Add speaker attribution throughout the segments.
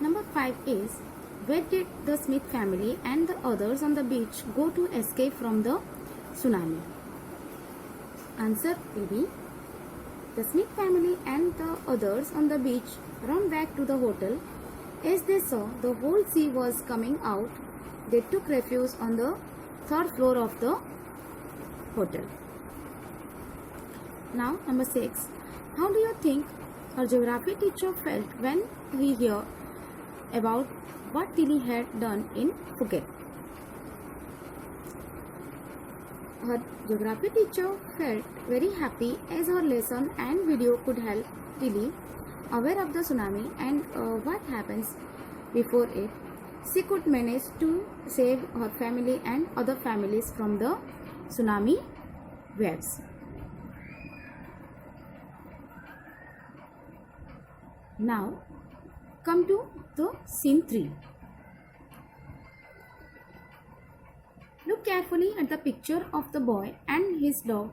Speaker 1: Number 5 is, where did the Smith family and the others on the beach go to escape from the tsunami? Answer will be, the Smith family and the others on the beach ran back to the hotel. As they saw the whole sea was coming out, they took refuge on the third floor of the hotel. Now, number 6. How do you think our geography teacher felt when he heard about what Tilly had done in Phuket? Her geography teacher felt very happy as her lesson and video could help Tilly aware of the tsunami and what happens before it. She could manage to save her family and other families from the tsunami waves. Now, come to the scene 3. Look carefully at the picture of the boy and his dog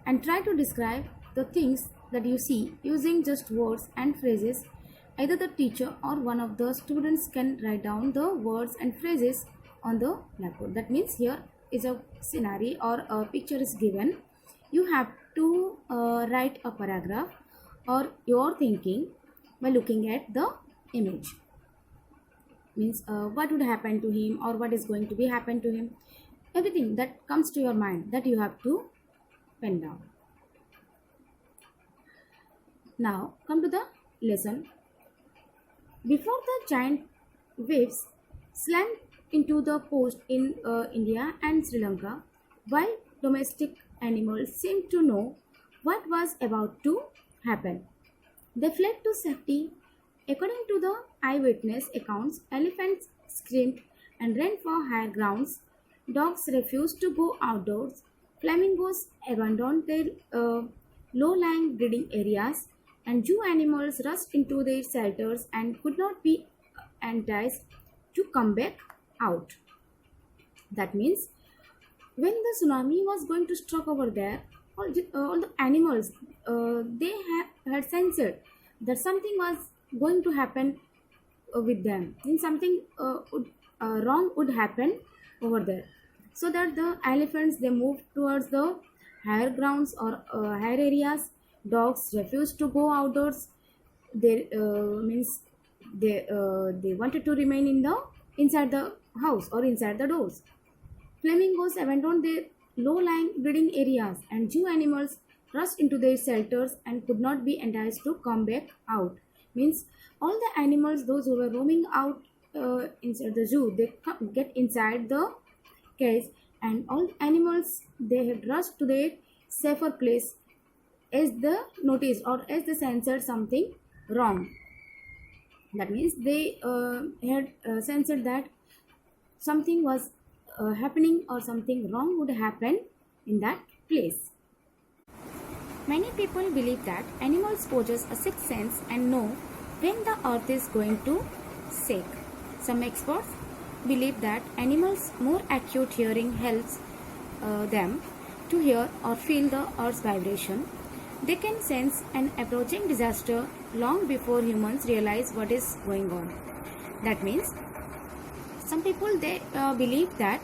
Speaker 1: and try to describe the things that you see using just words and phrases. Either the teacher or one of the students can write down the words and phrases on the blackboard. That means here is a scenario or a picture is given. You have to write a paragraph or your thinking by looking at the image. Means what would happen to him or what is going to be happen to him. Everything that comes to your mind that you have to pen down. Now come to the lesson. Before the giant waves slammed into the coast in India and Sri Lanka, wild domestic animals seemed to know what was about to happen. They fled to safety. According to the eyewitness accounts, elephants screamed and ran for higher grounds. Dogs refused to go outdoors. Flamingos abandoned their low-lying breeding areas, and zoo animals rushed into their shelters and could not be enticed to come back out. That means when the tsunami was going to struck over there, all the animals they had sensed that something was going to happen with them, and something wrong would happen over there. So that the elephants they moved towards the higher grounds or higher areas. Dogs refused to go outdoors. They means they wanted to remain inside the house or inside the doors. Flamingos abandoned their low-lying breeding areas, and zoo animals rushed into their shelters and could not be enticed to come back out. Means all the animals, those who were roaming out inside the zoo, they get inside the cage, and all animals they had rushed to their safer place as the noticed or as they sensed something wrong. That means they had sensed that something was happening or something wrong would happen in that place. Many people believe that animals possess a sixth sense and know when the earth is going to shake. Some experts believe that animals' more acute hearing helps them to hear or feel the earth's vibration. They can sense an approaching disaster long before humans realize what is going on. That means some people they believe that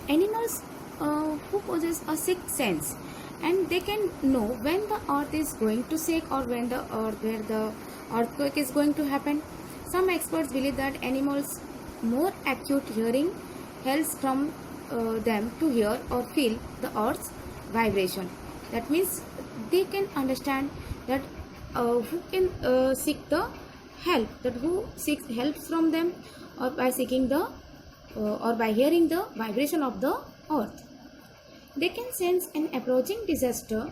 Speaker 1: animals who possess a sixth sense and they can know when the earth is going to shake or when the earth where the earthquake is going to happen. Some experts believe that animals more acute hearing helps from them to hear or feel the earth's vibration. That means they can understand that who can seek the help, that who seeks help from them or by seeking the or by hearing the vibration of the earth. They can sense an approaching disaster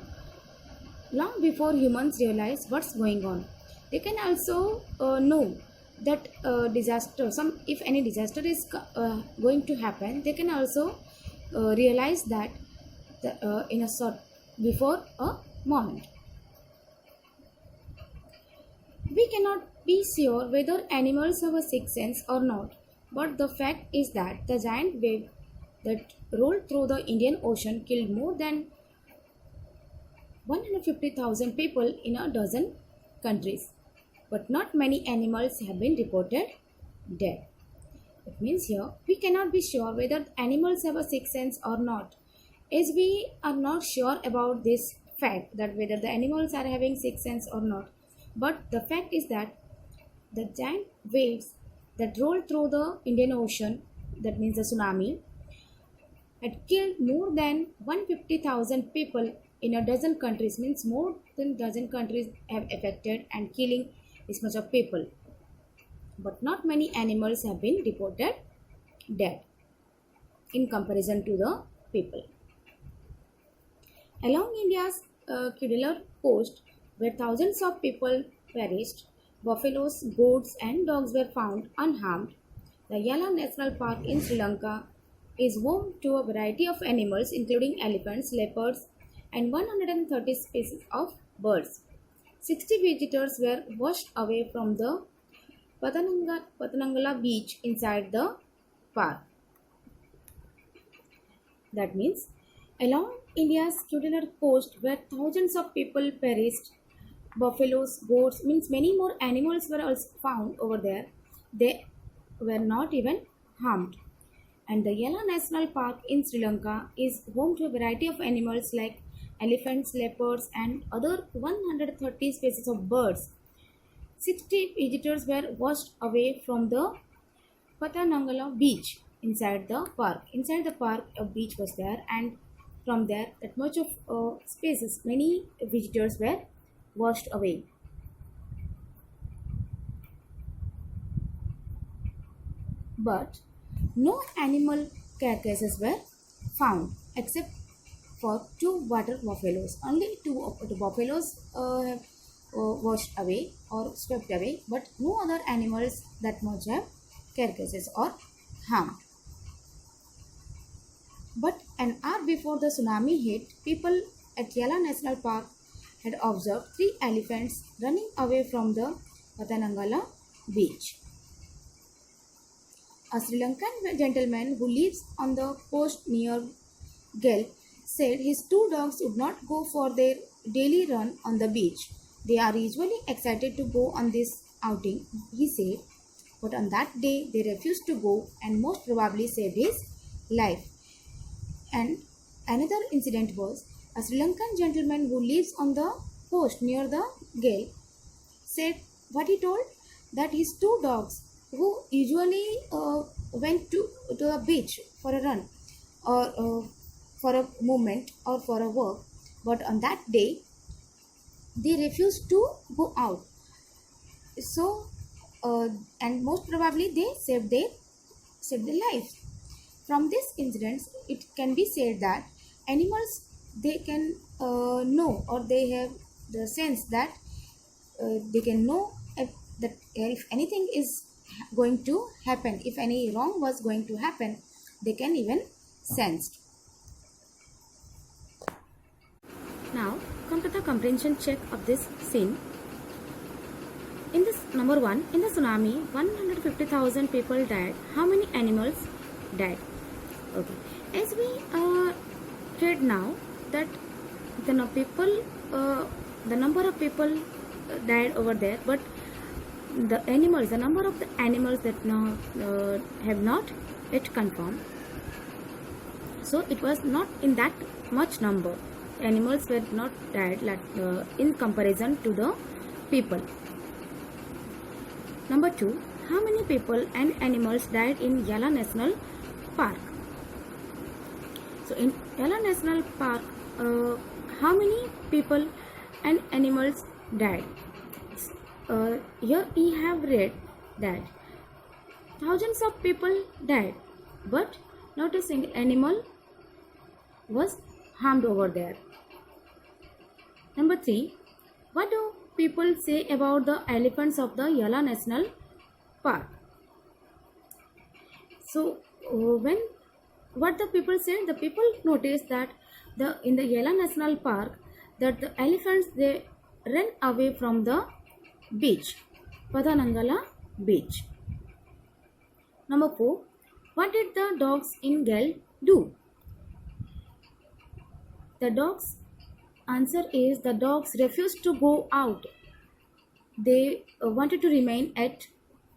Speaker 1: long before humans realize what's going on. They can also know that disaster, if any disaster is going to happen, they can also realize that in a short before a moment. We cannot be sure whether animals have a sixth sense or not, but the fact is that the giant wave that rolled through the Indian Ocean killed more than 150,000 people in a dozen countries. But not many animals have been reported dead. It means here we cannot be sure whether animals have a sixth sense or not, as we are not sure about this fact that whether the animals are having sixth sense or not. But the fact is that the giant waves that rolled through the Indian Ocean, that means the tsunami, had killed more than 150,000 people in a dozen countries, means more than dozen countries have affected and killing this much of people. But not many animals have been reported dead in comparison to the people. Along India's Kudalar coast, where thousands of people perished, buffaloes, goats, and dogs were found unharmed. The Yala National Park in Sri Lanka is home to a variety of animals, including elephants, leopards, and 130 species of birds. 60 visitors were washed away from the Patanangala beach inside the park. That means, along India's Kudalar coast, where thousands of people perished, buffaloes, goats, means many more animals were also found over there. They were not even harmed. And the Yala National Park in Sri Lanka is home to a variety of animals like elephants, leopards, and other 130 species of birds. 60 visitors were washed away from the Patanangala beach inside the park. Inside the park, a beach was there, and from there, that much of spaces, many visitors were washed away. But no animal carcasses were found except for two water buffaloes. Only two of the buffaloes have washed away or swept away, but no other animals that much have carcasses or harmed. But an hour before the tsunami hit, people at Yala National Park had observed three elephants running away from the Patanangala beach. A Sri Lankan gentleman who lives on the coast near Gel said his two dogs would not go for their daily run on the beach. They are usually excited to go on this outing, he said, but on that day they refused to go and most probably saved his life. And another incident was a Sri Lankan gentleman who lives on the coast near the Gale said what he told that his two dogs who usually went to the beach for a run or for a movement or for a walk, but on that day they refused to go out. So and most probably they saved their lives. From this incident, it can be said that animals they can know or they have the sense that they can know if anything is going to happen, if any wrong was going to happen, they can even sense. Now come to the comprehension check of this scene. In this number one, in the tsunami, 150,000 people died. How many animals died? Okay, as we read now that the number of people died over there, but the number of the animals that now have not yet confirmed. So it was not in that much number. Animals were not died in comparison to the people. Number two, how many people and animals died in Yala National Park? So in Yala National Park, how many people and animals died? Here we have read that thousands of people died, but not a single animal was harmed over there. Number three, what do people say about the elephants of the Yala National Park? So what the people said, the people noticed that in the Yala National Park that the elephants they ran away from the beach, Padanangala beach. Number four, what did the dogs in Gel do? The dogs answer is the dogs refused to go out. They wanted to remain at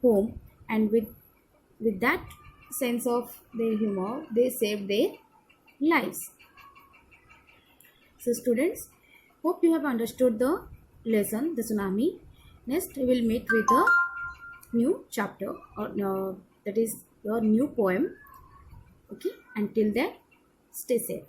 Speaker 1: home and with that sense of their humor, they saved their lives. So, students, hope you have understood the lesson, the tsunami. Next, we will meet with a new chapter, or that is your new poem. Okay, until then, stay safe.